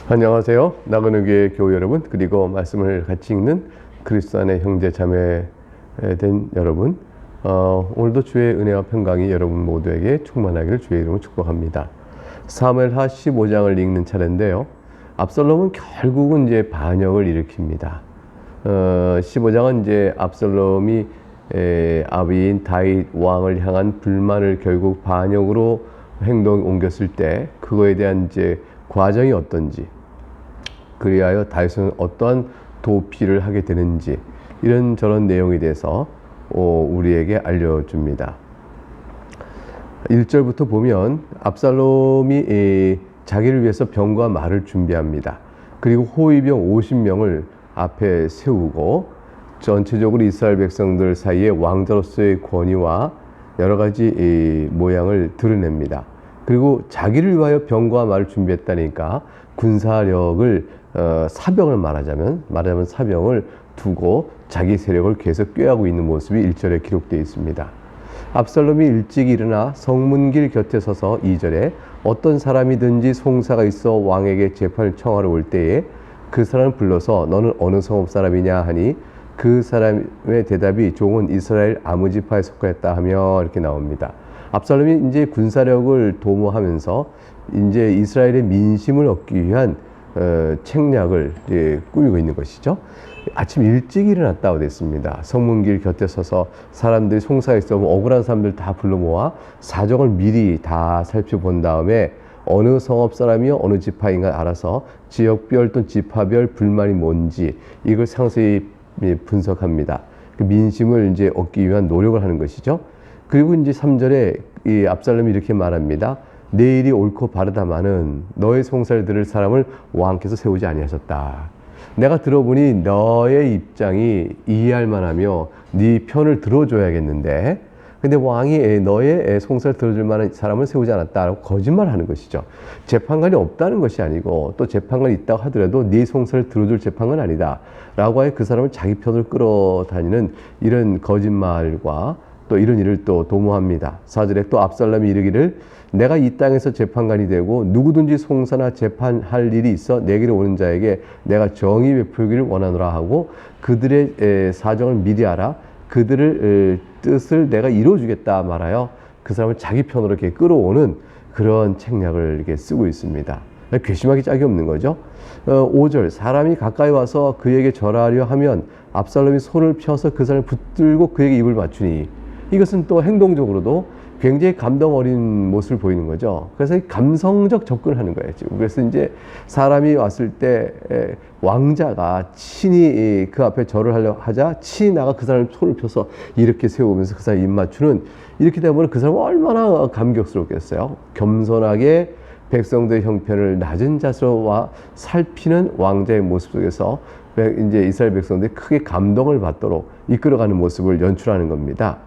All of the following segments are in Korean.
안녕하세요. 나그네 교회 교우 여러분, 그리고 말씀을 같이 읽는 그리스도 안의 형제 자매 된 여러분, 오늘도 주의 은혜와 평강이 여러분 모두에게 충만하기를 주의 이름으로 축복합니다. 사무엘하 15장을 읽는 차례인데요. 압살롬은 결국은 이제 반역을 일으킵니다. 15장은 이제 압살롬이 아비인 다윗 왕을 향한 불만을 결국 반역으로 행동에 옮겼을 때 그거에 대한 이제 과정이 어떤지, 그리하여 다윗은 어떠한 도피를 하게 되는지, 이런저런 내용에 대해서 우리에게 알려줍니다. 1절부터 보면 압살롬이 자기를 위해서 병과 말을 준비합니다. 그리고 호위병 50명을 앞에 세우고 전체적으로 이스라엘 백성들 사이에 왕자로서의 권위와 여러 가지 모양을 드러냅니다. 그리고 자기를 위하여 병과 말을 준비했다니까 군사력을 사병을 말하자면 사병을 두고 자기 세력을 계속 꾀하고 있는 모습이 1절에 기록되어 있습니다. 압살롬이 일찍 일어나 성문길 곁에 서서 2절에 어떤 사람이든지 송사가 있어 왕에게 재판을 청하러 올 때에 그 사람을 불러서 너는 어느 성읍 사람이냐 하니 그 사람의 대답이 종은 이스라엘 아무 지파에 속하였다 하며 이렇게 나옵니다. 압살롬이 이제 군사력을 도모하면서 이제 이스라엘의 민심을 얻기 위한 책략을 꾸미고 있는 것이죠. 아침 일찍 일어났다고 됐습니다. 성문길 곁에 서서 사람들이 송사에 있어 억울한 사람들 다 불러 모아 사정을 미리 다 살펴본 다음에 어느 성읍 사람이요 어느 지파인가 알아서 지역별 또는 지파별 불만이 뭔지 이걸 상세히 분석합니다. 그 민심을 이제 얻기 위한 노력을 하는 것이죠. 그리고 이제 3절에 이 압살롬이 이렇게 말합니다. 내 일이 옳고 바르다마는 너의 송사를 들을 사람을 왕께서 세우지 아니하셨다. 내가 들어보니 너의 입장이 이해할 만하며 네 편을 들어줘야겠는데 근데 왕이 너의 송사를 들어줄 만한 사람을 세우지 않았다라고 거짓말하는 것이죠. 재판관이 없다는 것이 아니고 또 재판관이 있다고 하더라도 네 송사를 들어줄 재판관 아니다 라고 하여 그 사람을 자기 편으로 끌어다니는 이런 거짓말과 또 이런 일을 또 도모합니다. 4절에 또 압살롬이 이르기를 내가 이 땅에서 재판관이 되고 누구든지 송사나 재판할 일이 있어 내게로 오는 자에게 내가 정의 베풀기를 원하노라 하고 그들의 사정을 미리 알아 그들을 뜻을 내가 이루어주겠다 말하여 그 사람을 자기 편으로 이렇게 끌어오는 그런 책략을 이렇게 쓰고 있습니다. 괘씸하기 짝이 없는 거죠. 5절 사람이 가까이 와서 그에게 절하려 하면 압살롬이 손을 펴서 그 사람을 붙들고 그에게 입을 맞추니 이것은 또 행동적으로도 굉장히 감동 어린 모습을 보이는 거죠. 그래서 감성적 접근을 하는 거예요, 지금. 그래서 이제 사람이 왔을 때 왕자가 친히 그 앞에 절을 하려 하자 친히 나가 그 사람을 손을 펴서 이렇게 세우면서 그 사람 입 맞추는 이렇게 되면 그 사람은 얼마나 감격스럽겠어요. 겸손하게 백성들의 형편을 낮은 자세와 살피는 왕자의 모습 속에서 이제 이스라엘 백성들이 크게 감동을 받도록 이끌어가는 모습을 연출하는 겁니다.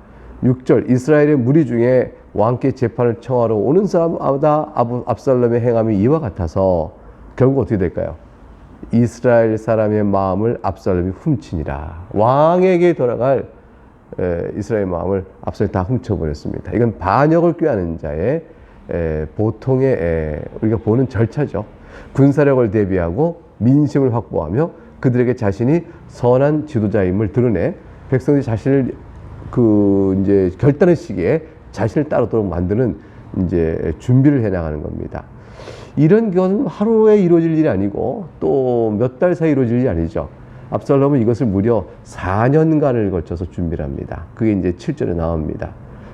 6절 이스라엘의 무리 중에 왕께 재판을 청하러 오는 사람마다 압살롬의 행함이 이와 같아서 결국 어떻게 될까요? 이스라엘 사람의 마음을 압살롬이 훔치니라. 왕에게 돌아갈 이스라엘 마음을 압살롬이 다 훔쳐버렸습니다. 이건 반역을 꾀하는 자의 보통의 우리가 보는 절차죠. 군사력을 대비하고 민심을 확보하며 그들에게 자신이 선한 지도자임을 드러내 백성들이 자신을 이제 결단의 시기에 자신을 따르도록 만드는 이제 준비를 해 나가는 겁니다. 이런 것은 하루에 이루어질 일이 아니고 또 몇 달 사이 이루어질 일이 아니죠. 압살롬은 이것을 무려 4년간을 거쳐서 준비를 합니다. 그게 이제 7절에 나옵니다.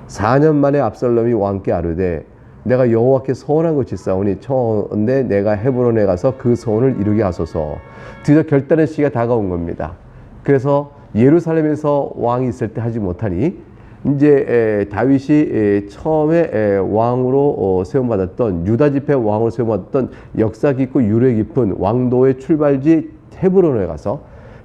4년 만에 압살롬이 왕께 아뢰되 내가 여호와께 소원한 것이 있사오니 청하건대 내가 헤브론에 가서 그 소원을 이루게 하소서. 드디어 결단의 시기가 다가온 겁니다. 그래서 예루살렘에서 왕이 있을 때 하지 못하니 이제 다윗이 처음에 왕으로 세움받았던 유다 지파의 왕으로 세움받았던 역사 깊고 유래 깊은 왕도의 출발지 헤브론에 가서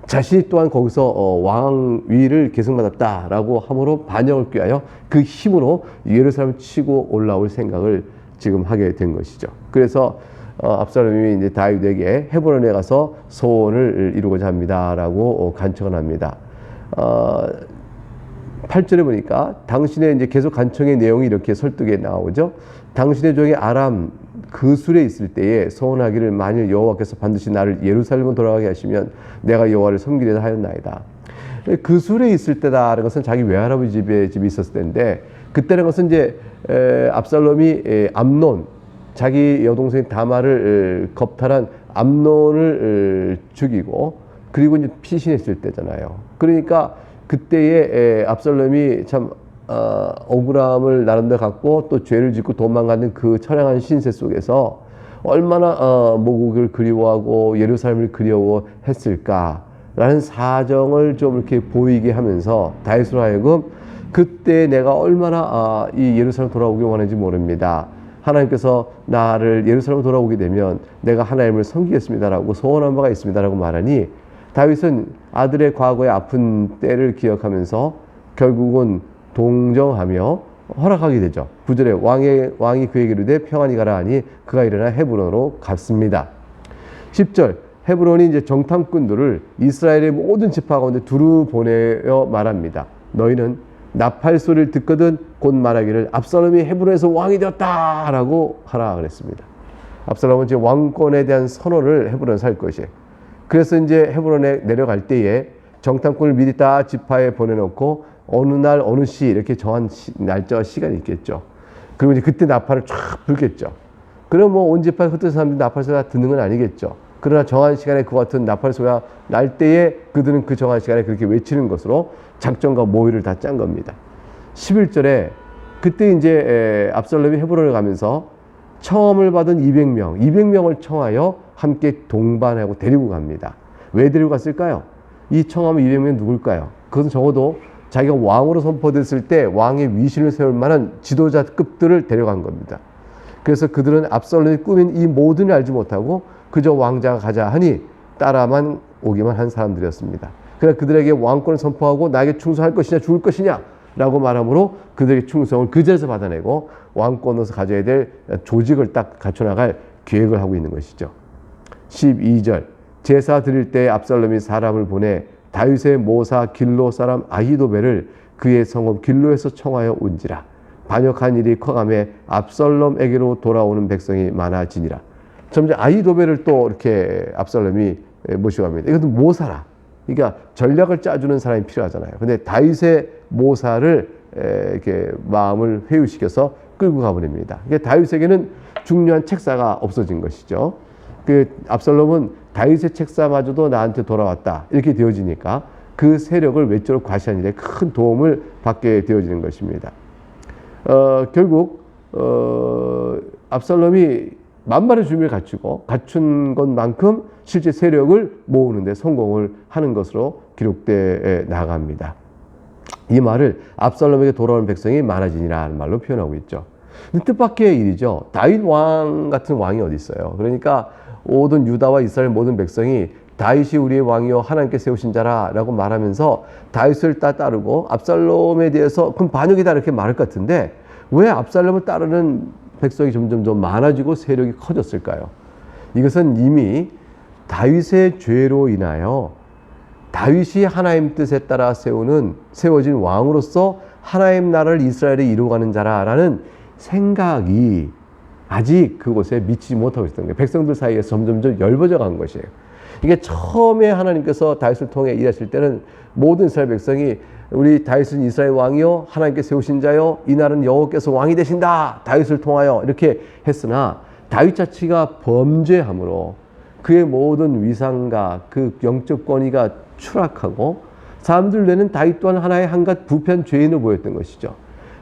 자신이 또한 거기서 왕위를 계승받았다라고 함으로 반역을 꾀하여 그 힘으로 예루살렘을 치고 올라올 생각을 지금 하게 된 것이죠. 그래서 압살롬이 이제 다윗에게 헤브론에 가서 소원을 이루고자 합니다라고 간청을 합니다. 8절에 보니까 당신의 이제 계속 간청의 내용이 이렇게 설득에 나오죠. 당신의 종이 아람 그술에 있을 때에 소원하기를 만일 여호와께서 반드시 나를 예루살렘으로 돌아가게 하시면 내가 여호와를 섬기리라 하였나이다. 그술에 있을 때다라는 것은 자기 외할아버지 집이 있었을 때인데 그때는 것은 이제 압살롬이 암논 자기 여동생 다말을 겁탈한 암논을 죽이고 그리고 이제 피신했을 때잖아요. 그러니까 그때에 압살롬이 참 억울함을 나름대로 갖고 또 죄를 짓고 도망가는 그 처량한 신세 속에서 얼마나 모국을 그리워하고 예루살렘을 그리워했을까라는 사정을 좀 이렇게 보이게 하면서 다윗으로 하여금 그때 내가 얼마나 이 예루살렘 돌아오기 원하는지 모릅니다. 하나님께서 나를 예루살렘 돌아오게 되면 내가 하나님을 섬기겠습니다라고 소원한 바가 있습니다라고 말하니 다윗은 아들의 과거의 아픈 때를 기억하면서 결국은 동정하며 허락하게 되죠. 9절에 왕이 그에게 이르되 평안히 가라 하니 그가 일어나 헤브론으로 갔습니다. 10절 헤브론이 이제 정탐꾼들을 이스라엘의 모든 지파 가운데 두루 보내어 말합니다. 너희는 나팔 소리를 듣거든 곧 말하기를 압살롬이 헤브론에서 왕이 되었다라고 하라 그랬습니다. 압살롬은 이제 왕권에 대한 선언을 헤브론에서 할 것이에요. 그래서 이제 헤브론에 내려갈 때에 정탐꾼을 미리 다 지파에 보내놓고 어느 날 어느 시 이렇게 정한 날짜와 시간이 있겠죠. 그리고 이제 그때 나팔을 쫙 불겠죠. 그럼 뭐 온 지파 흩어진 사람들이 나팔 소리가 듣는 건 아니겠죠. 그러나 정한 시간에 그 같은 나팔 소리가 날 때에 그들은 그 정한 시간에 그렇게 외치는 것으로 작전과 모의를 다 짠 겁니다. 11절에 그때 이제 압살롬이 헤브론에 가면서 청함을 받은 200명을 청하여 함께 동반하고 데리고 갑니다. 왜 데리고 갔을까요? 이 청함 200명이 누굴까요? 그것은 적어도 자기가 왕으로 선포됐을 때 왕의 위신을 세울 만한 지도자급들을 데려간 겁니다. 그래서 그들은 압살롬이 꾸민 이 모든 을 알지 못하고 그저 왕자가 가자 하니 따라만 오기만 한 사람들이었습니다. 그러나 그들에게 왕권을 선포하고 나에게 충성할 것이냐 죽을 것이냐 라고 말함으로 그들에게 충성을 그 자리에서 받아내고 왕권으로서 가져야 될 조직을 딱 갖춰나갈 계획을 하고 있는 것이죠. 12절 제사 드릴 때 압살롬이 사람을 보내 다윗의 모사 길로 사람 아히도벨을 그의 성읍 길로에서 청하여 온지라. 반역한 일이 커가매 압살롬에게로 돌아오는 백성이 많아지니라. 점점 아히도벨을 또 이렇게 압살롬이 모시고 갑니다. 이것도 모사라. 그러니까 전략을 짜주는 사람이 필요하잖아요. 근데 다윗의 모사를 이렇게 마음을 회유시켜서 끌고 가버립니다. 그러니까 다윗에게는 중요한 책사가 없어진 것이죠. 그 압살롬은 다윗의 책사마저도 나한테 돌아왔다 이렇게 되어지니까 그 세력을 외적으로 과시하는 일에 큰 도움을 받게 되어지는 것입니다. 결국 압살롬이 만반의 준비를 갖춘 것만큼 실제 세력을 모으는 데 성공을 하는 것으로 기록되어 나갑니다. 이 말을 압살롬에게 돌아오는 백성이 많아지니라 하는 말로 표현하고 있죠. 뜻밖의 일이죠. 다윗 왕 같은 왕이 어디 있어요. 그러니까 모든 유다와 이스라엘 모든 백성이 다윗이 우리의 왕이요 하나님께 세우신 자라 라고 말하면서 다윗을 따르고 압살롬에 대해서 그럼 반역이다 이렇게 말할 것 같은데 왜 압살롬을 따르는 백성이 점점 더 많아지고 세력이 커졌을까요? 이것은 이미 다윗의 죄로 인하여 다윗이 하나님 뜻에 따라 세워진 왕으로서 하나님 나라를 이스라엘에 이루어가는 자라라는 생각이 아직 그곳에 미치지 못하고 있었던 거예요. 백성들 사이에서 점점 열버져 간 것이에요. 이게 처음에 하나님께서 다윗을 통해 일하실 때는 모든 이스라엘 백성이 우리 다윗은 이스라엘 왕이요 하나님께 세우신 자요 이 날은 여호와께서 왕이 되신다 다윗을 통하여 이렇게 했으나 다윗 자체가 범죄함으로 그의 모든 위상과 그 영적 권위가 추락하고 사람들 내는 다윗 또한 하나의 한갓 부패한 죄인으로 보였던 것이죠.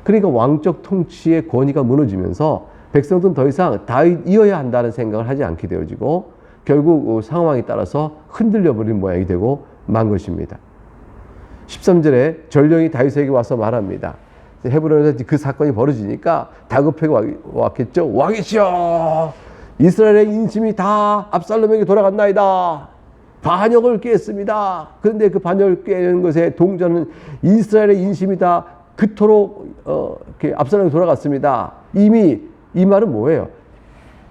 그러니까 왕적 통치의 권위가 무너지면서 백성들은 더 이상 다윗이어야 한다는 생각을 하지 않게 되어지고 결국 상황에 따라서 흔들려 버린 모양이 되고 만 것입니다. 13절에 전령이 다윗에게 와서 말합니다. 헤브론에서 그 사건이 벌어지니까 다급하게 왔겠죠. 왕이시여 이스라엘의 인심이 다 압살롬에게 돌아갔나이다. 반역을 꾀했습니다. 그런데 그 반역을 꾀는 것에 동조하는 이스라엘의 인심이 다 그토록 압살롬에게 돌아갔습니다. 이미 이 말은 뭐예요?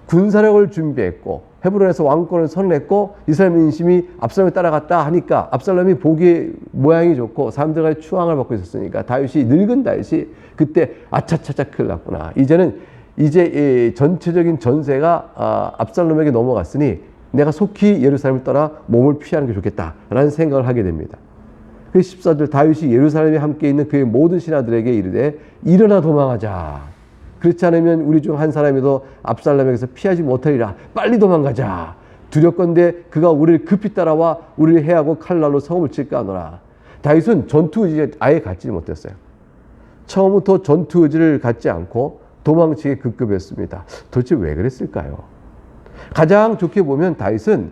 군사력을 준비했고 헤브론에서 왕권을 선언했고 이스라엘 민심이 압살롬에 따라갔다 하니까 압살롬이 보기에 모양이 좋고 사람들과의 추앙을 받고 있었으니까 다윗이 늙은 다윗이 그때 아차차차 큰일 났구나. 이제는 이제 이 전체적인 전세가 압살롬에게 넘어갔으니 내가 속히 예루살렘을 떠나 몸을 피하는 게 좋겠다라는 생각을 하게 됩니다. 그 14절 다윗이 예루살렘에 함께 있는 그의 모든 신하들에게 이르되 일어나 도망하자. 그렇지 않으면 우리 중 한 사람이도 압살롬에게서 피하지 못하리라. 빨리 도망가자. 두렵건대 그가 우리를 급히 따라와 우리를 해하고 칼날로 성읍을 칠까 하노라. 다윗은 전투 의지에 아예 갖지 못했어요. 처음부터 전투 의지를 갖지 않고 도망치게 급급했습니다. 도대체 왜 그랬을까요? 가장 좋게 보면 다윗은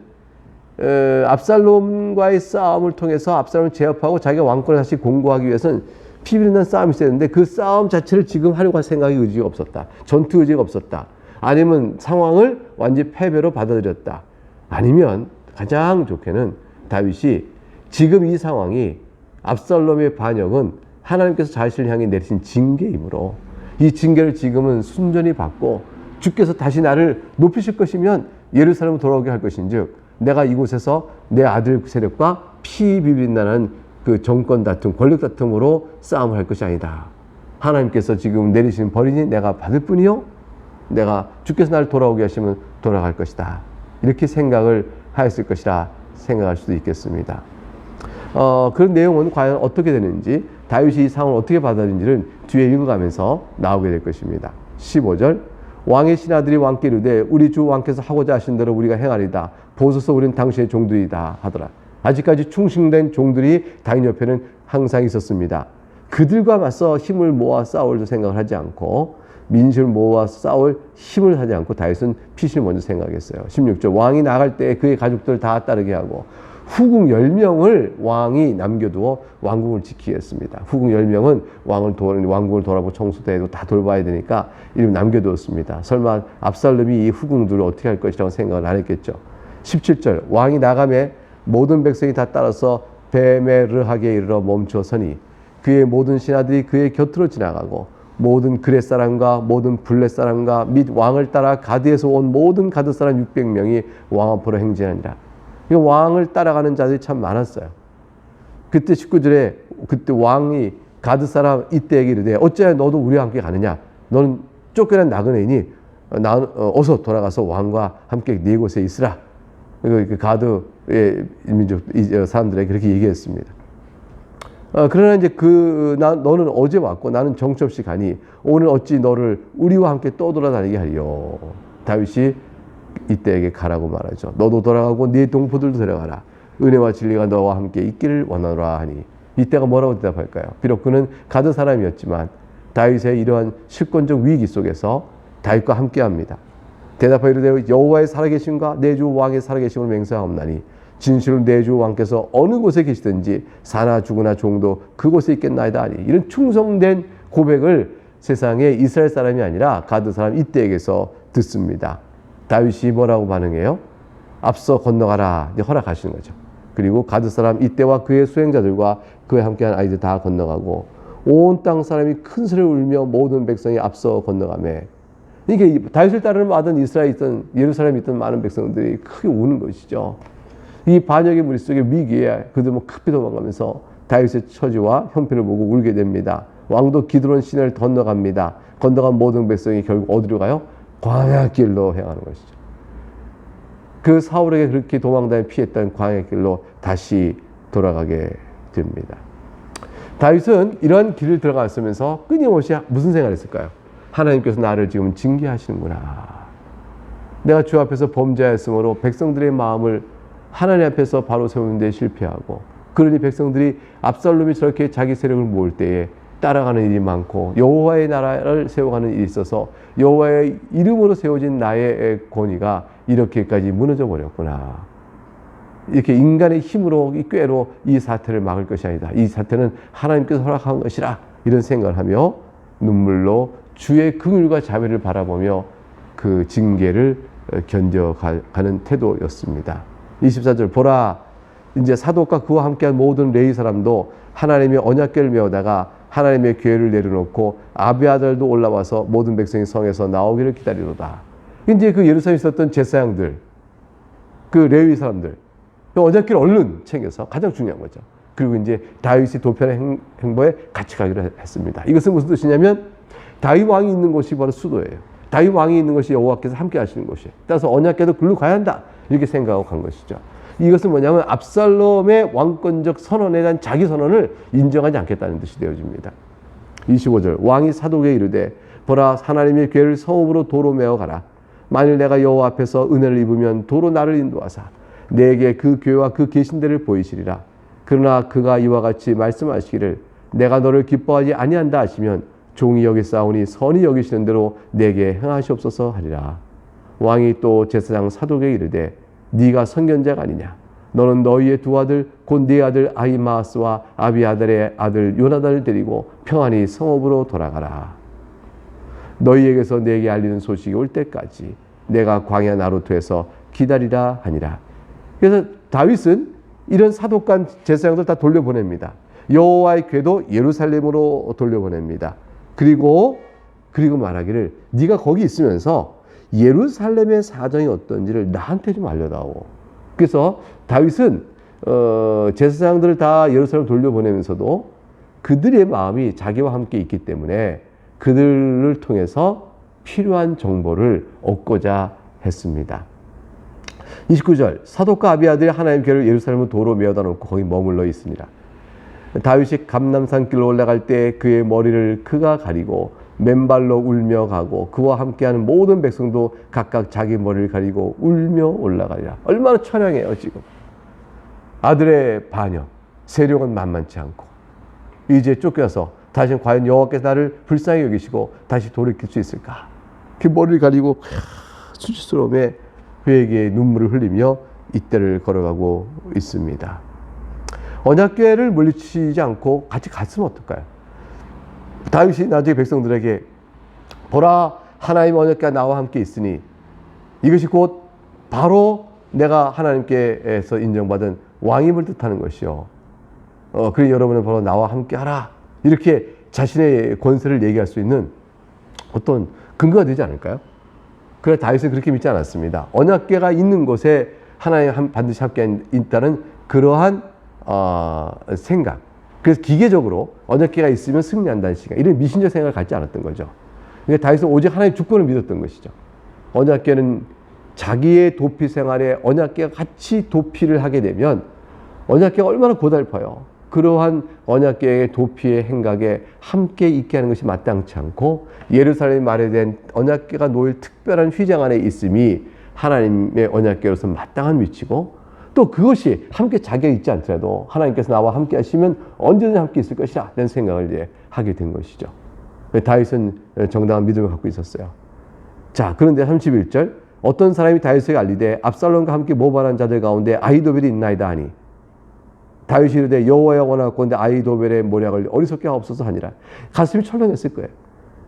압살롬과의 싸움을 통해서 압살롬을 제압하고 자기가 왕권을 다시 공고하기 위해서는 피비린난 싸움이 있어야 되는데 그 싸움 자체를 지금 하려고 할 생각이 의지가 없었다. 전투 의지가 없었다. 아니면 상황을 완전히 패배로 받아들였다. 아니면 가장 좋게는 다윗이 지금 이 상황이 압살롬의 반역은 하나님께서 자신을 향해 내리신 징계이므로 이 징계를 지금은 순전히 받고 주께서 다시 나를 높이실 것이면 예루살렘으로 돌아오게 할 것인즉 내가 이곳에서 내 아들 세력과 피 비빈다는 그 정권 다툼, 권력 다툼으로 싸움을 할 것이 아니다. 하나님께서 지금 내리신 벌이니 내가 받을 뿐이요 내가 주께서 나를 돌아오게 하시면 돌아갈 것이다. 이렇게 생각을 하였을 것이라 생각할 수도 있겠습니다. 그런 내용은 과연 어떻게 되는지 다윗이 이 상황을 어떻게 받아들인지를 뒤에 읽어가면서 나오게 될 것입니다. 15절 왕의 신하들이 왕께 이르되 우리 주 왕께서 하고자 하신 대로 우리가 행하리다. 보소서 우리는 당신의 종들이다 하더라. 아직까지 충신된 종들이 다윗 옆에는 항상 있었습니다. 그들과 맞서 힘을 모아 싸울 생각을 하지 않고 민심을 모아 싸울 힘을 하지 않고 다윗은 피신을 먼저 생각했어요. 16절 왕이 나갈 때 그의 가족들 다 따르게 하고 후궁 10명을 왕이 남겨두어 왕궁을 지키게 했습니다. 후궁 10명은 왕궁을 돌아보고 청소도 해도 다 돌봐야 되니까 이름 남겨두었습니다. 설마 압살롬이 이 후궁들을 어떻게 할 것이라고 생각을 안 했겠죠. 17절 왕이 나가매 모든 백성이 다 따라서 베메르하게 이르러 멈추어 서니 그의 모든 신하들이 그의 곁으로 지나가고 모든 그렛 사람과 모든 블렛 사람과 및 왕을 따라 가드에서 온 모든 가드 사람 600명이 왕 앞으로 행진하니라. 왕을 따라가는 자들이 참 많았어요. 그때 19절에 그때 왕이 가드 사람 이때에게 이르되 어찌하여 너도 우리와 함께 가느냐? 너는 쫓겨난 나그네이니 어서 돌아가서 왕과 함께 네 곳에 있으라. 그 가드의 민족 사람들에게 그렇게 얘기했습니다. 그러나 이제 너는 어제 왔고 나는 정처없이 가니 오늘 어찌 너를 우리와 함께 떠돌아다니게 하리요. 다윗이 이때에게 가라고 말하죠. 너도 돌아가고 네 동포들도 데려가라. 은혜와 진리가 너와 함께 있기를 원하노라 하니 이때가 뭐라고 대답할까요? 비록 그는 가드 사람이었지만 다윗의 이러한 실권적 위기 속에서 다윗과 함께합니다. 대답하여 이르되 여호와의 살아계심과 내 주 왕의 살아계심을 맹세하옵나니 진실로 내 주 왕께서 어느 곳에 계시든지 사나 죽으나 종도 그곳에 있겠나이다 하니 이런 충성된 고백을 세상에 이스라엘 사람이 아니라 가드 사람 이때에게서 듣습니다. 다윗이 뭐라고 반응해요? 앞서 건너가라 이제 허락하시는 거죠. 그리고 가드 사람 이때와 그의 수행자들과 그와 함께한 아이들 다 건너가고 온 땅 사람이 큰 소리를 울며 모든 백성이 앞서 건너가매 이게 다윗을 따르는 이스라엘에 있던 예루살렘에 있던 많은 백성들이 크게 우는 것이죠. 이 반역의 머릿속에 위기에 그들 급히 도망가면서 다윗의 처지와 형편을 보고 울게 됩니다. 왕도 기드론 시내를 건너갑니다. 건너간 모든 백성이 결국 어디로 가요? 광야길로 향하는 것이죠. 그 사울에게 그렇게 도망다니 피했던 광야길로 다시 돌아가게 됩니다. 다윗은 이런 길을 들어갔으면서 끊임없이 무슨 생각을 했을까요? 하나님께서 나를 지금 징계하시는구나. 내가 주 앞에서 범죄하였으므로 백성들의 마음을 하나님 앞에서 바로 세우는 데 실패하고 그러니 백성들이 압살롬이 저렇게 자기 세력을 모을 때에 따라가는 일이 많고 여호와의 나라를 세워가는 일이 있어서 여호와의 이름으로 세워진 나의 권위가 이렇게까지 무너져 버렸구나. 이렇게 인간의 힘으로 이 꾀로 이 사태를 막을 것이 아니다. 이 사태는 하나님께서 허락한 것이라 이런 생각을 하며 눈물로 주의 긍휼과 자비를 바라보며 그 징계를 견뎌가는 태도였습니다. 24절 보라 이제 사독과 그와 함께한 모든 레위 사람도 하나님의 언약궤를 메우다가 하나님의 궤를 내려놓고 아비아달도 올라와서 모든 백성이 성에서 나오기를 기다리로다. 이제 그 예루살렘에 있었던 제사장들, 그 레위 사람들, 그 언약궤를 얼른 챙겨서 가장 중요한 거죠. 그리고 이제 다윗이 도편의 행보에 같이 가기로 했습니다. 이것은 무슨 뜻이냐면 다윗 왕이 있는 곳이 바로 수도예요. 다윗 왕이 있는 것이 여호와께서 함께 하시는 곳이에요. 따라서 언약궤도 글로 가야 한다. 이렇게 생각하고 간 것이죠. 이것은 뭐냐면 압살롬의 왕권적 선언에 대한 자기 선언을 인정하지 않겠다는 뜻이 되어집니다. 25절 왕이 사독에게 이르되 보라 하나님의 궤를 성읍으로 도로 메어 가라. 만일 내가 여호와 앞에서 은혜를 입으면 도로 나를 인도하사 내게 그 궤와 그 계신 데를 보이시리라. 그러나 그가 이와 같이 말씀하시기를 내가 너를 기뻐하지 아니한다 하시면 종이 여기사오니 선히 여기시는 대로 내게 행하시옵소서 하리라. 왕이 또 제사장 사독에게 이르되 네가 선견자가 아니냐. 너는 너희의 두 아들 곧 네 아들 아히마아스와 아비아달의 아들 요나단을 데리고 평안히 성읍으로 돌아가라. 너희에게서 내게 알리는 소식이 올 때까지 내가 광야 나루토에서 기다리라 하니라. 그래서 다윗은 이런 사독관 제사장들 다 돌려보냅니다. 여호와의 궤도 예루살렘으로 돌려보냅니다. 그리고 말하기를 네가 거기 있으면서 예루살렘의 사정이 어떤지를 나한테 좀 알려다오. 그래서 다윗은 제사장들을 다 예루살렘 돌려보내면서도 그들의 마음이 자기와 함께 있기 때문에 그들을 통해서 필요한 정보를 얻고자 했습니다. 29절 사독과 아비아들이 하나님 궤를 예루살렘으로 도로 메어다 놓고 거기 머물러 있으니라. 다윗이 감람산 길로 올라갈 때 그의 머리를 그가 가리고 맨발로 울며 가고 그와 함께하는 모든 백성도 각각 자기 머리를 가리고 울며 올라가리라. 얼마나 처량해요 지금. 아들의 반역, 세력은 만만치 않고 이제 쫓겨서 다시 과연 여호와께서 나를 불쌍히 여기시고 다시 돌이킬 수 있을까? 그 머리를 가리고 수치스러움에 회개의 눈물을 흘리며 이때를 걸어가고 있습니다. 언약궤를 물리치지 않고 같이 갔으면 어떨까요? 다윗이 나중에 백성들에게 보라 하나님 언약궤가 나와 함께 있으니 이것이 곧 바로 내가 하나님께서 인정받은 왕임을 뜻하는 것이요. 그러니 여러분은 바로 나와 함께 하라. 이렇게 자신의 권세를 얘기할 수 있는 어떤 근거가 되지 않을까요? 그러나 다윗은 그렇게 믿지 않았습니다. 언약궤가 있는 곳에 하나님 반드시 함께 있다는 그러한 생각. 그래서 기계적으로 언약궤가 있으면 승리한다는 시각. 이런 미신적 생각을 갖지 않았던 거죠. 그러니까 다윗은 오직 하나님의 주권을 믿었던 것이죠. 언약궤는 자기의 도피 생활에 언약궤가 같이 도피를 하게 되면 언약궤가 얼마나 고달파요. 그러한 언약궤의 도피의 행각에 함께 있게 하는 것이 마땅치 않고 예루살렘 말에 대한 언약궤가 놓일 특별한 휘장 안에 있음이 하나님의 언약궤로서 마땅한 위치고 또 그것이 함께 자기가 있지 않더라도 하나님께서 나와 함께 하시면 언제든지 함께 있을 것이라 라는 생각을 이제 하게 된 것이죠. 다윗은 정당한 믿음을 갖고 있었어요. 자, 그런데 31절 어떤 사람이 다윗에게 알리되 압살롬과 함께 모반한 자들 가운데 아히도벨이 있나이다 하니 다윗이 이르되 여호와여 원하건대 아히도벨의 모략을 어리석게 하옵소서 하니라. 가슴이 철렁했을 거예요.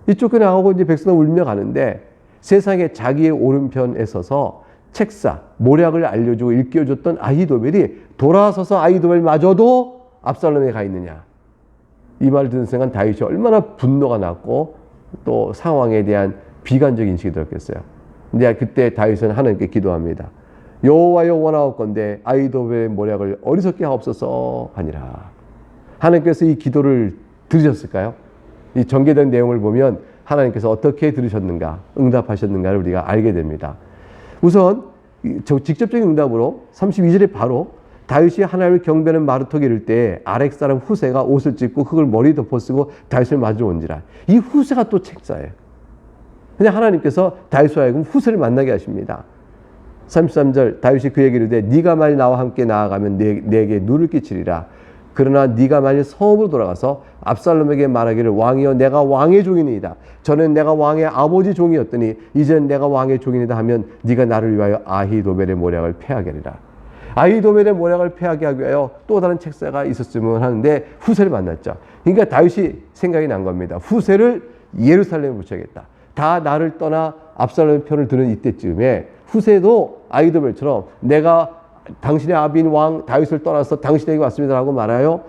이 쫓겨나가고 이제 백성은 울며 가는데 세상에 자기의 오른편에 서서 책사, 모략을 알려주고 일깨워줬던 아히도벨이 돌아서서 아히도벨마저도 압살롬에 가 있느냐. 이 말을 듣는 순간 다윗이 얼마나 분노가 났고 또 상황에 대한 비관적 인식이 들었겠어요. 근데 그때 다윗은 하나님께 기도합니다. 여호와여 원하옵건대 아히도벨의 모략을 어리석게 하옵소서 하니라. 하나님께서 이 기도를 들으셨을까요? 이 전개된 내용을 보면 하나님께서 어떻게 들으셨는가, 응답하셨는가를 우리가 알게 됩니다. 우선 직접적인 응답으로 32절에 바로 다윗이 하나님을 경배하는 마루토에 이를 때 아렉 사람 후세가 옷을 찢고 흙을 머리에 덮어쓰고 다윗을 맞으러 온지라. 이 후세가 또 책사예요. 그냥 하나님께서 다윗과 하여금 후세를 만나게 하십니다. 33절 다윗이 그에게 이르되 네가 만일 나와 함께 나아가면 내게 누를 끼치리라. 그러나 네가 만일 성읍으로 돌아가서 압살롬에게 말하기를 왕이여 내가 왕의 종이니이다. 전엔 내가 왕의 아버지 종이었더니 이제는 내가 왕의 종이니이다 하면 네가 나를 위하여 아히도벨의 모략을 패하게 하리라. 아히도벨의 모략을 패하게 하기 위하여 또 다른 책사가 있었으면 하는데 후세를 만났죠. 그러니까 다윗이 생각이 난 겁니다. 후세를 예루살렘에 붙여야겠다. 다 나를 떠나 압살롬의 편을 드는 이때쯤에 후세도 아히도벨처럼 내가 당신의 아비인 왕 다윗을 떠나서 당신에게 왔습니다라고 말하여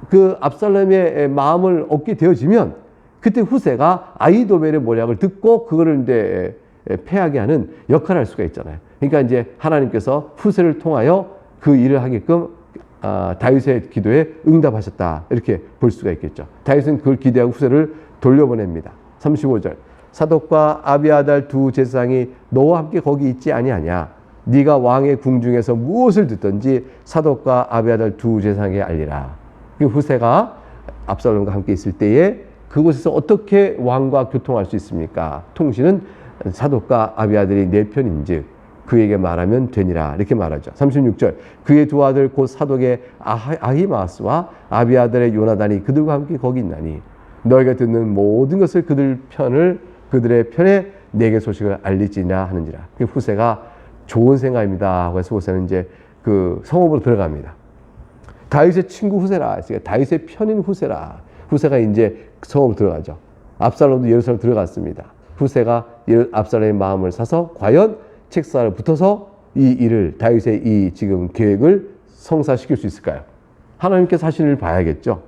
그 압살롬의 마음을 얻게 되어지면 그때 후세가 아히도벨의 모략을 듣고 그거를 이제 패하게 하는 역할을 할 수가 있잖아요. 그러니까 이제 하나님께서 후세를 통하여 그 일을 하게끔 다윗의 기도에 응답하셨다 이렇게 볼 수가 있겠죠. 다윗은 그걸 기대하고 후세를 돌려보냅니다. 35절 사독과 아비아달 두 제사장이 너와 함께 거기 있지 아니하냐. 네가 왕의 궁중에서 무엇을 듣든지 사독과 아비아달 두 제사장에게 알리라. 그 후세가 압살롬과 함께 있을 때에 그곳에서 어떻게 왕과 교통할 수 있습니까? 통신은 사독과 아비아들이 내 편인즉 그에게 말하면 되니라. 이렇게 말하죠. 36절. 그의 두 아들 곧 사독의 아히마스와 아비아들의 요나단이 그들과 함께 거기 있나니 너희가 듣는 모든 것을 그들의 편에 내게 소식을 알리지나 하는지라. 그 후세가 좋은 생각입니다 하고 해서 후세는 이제 그 성읍으로 들어갑니다. 다윗의 친구 후세라. 다윗의 편인 후세라. 후세가 이제 성읍으로 들어가죠. 압살롬도 예루살렘 들어갔습니다. 후세가 압살롬의 마음을 사서 과연 책사를 붙어서 이 일을 다윗의 이 지금 계획을 성사시킬 수 있을까요? 하나님께서 하시는 일을 봐야겠죠.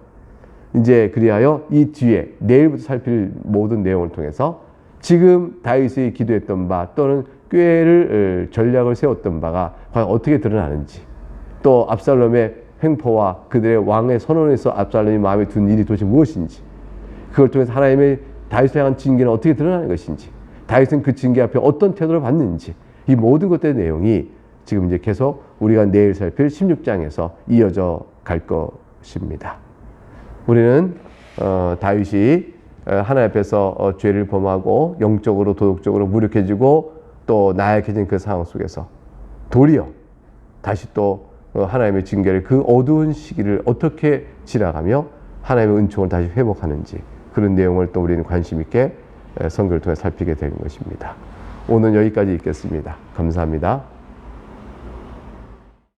이제 그리하여 이 뒤에 내일부터 살필 모든 내용을 통해서 지금 다윗이 기도했던 바 또는 꾀를 전략을 세웠던 바가 과연 어떻게 드러나는지, 또 압살롬의 횡포와 그들의 왕의 선언에서 압살롬이 마음에 둔 일이 도대체 무엇인지, 그걸 통해서 하나님의 다윗을 향한 징계는 어떻게 드러나는 것인지, 다윗은 그 징계 앞에 어떤 태도를 받는지, 이 모든 것들의 내용이 지금 이제 계속 우리가 내일 살필 16장에서 이어져 갈 것입니다. 우리는 다윗이 하나님 앞에서 죄를 범하고 영적으로 도덕적으로 무력해지고 또 나약해진 그 상황 속에서 도리어 다시 또 하나님의 징계를 그 어두운 시기를 어떻게 지나가며 하나님의 은총을 다시 회복하는지, 그런 내용을 또 우리는 관심 있게 성경을 통해 살피게 되는 것입니다. 오늘 여기까지 읽겠습니다. 감사합니다.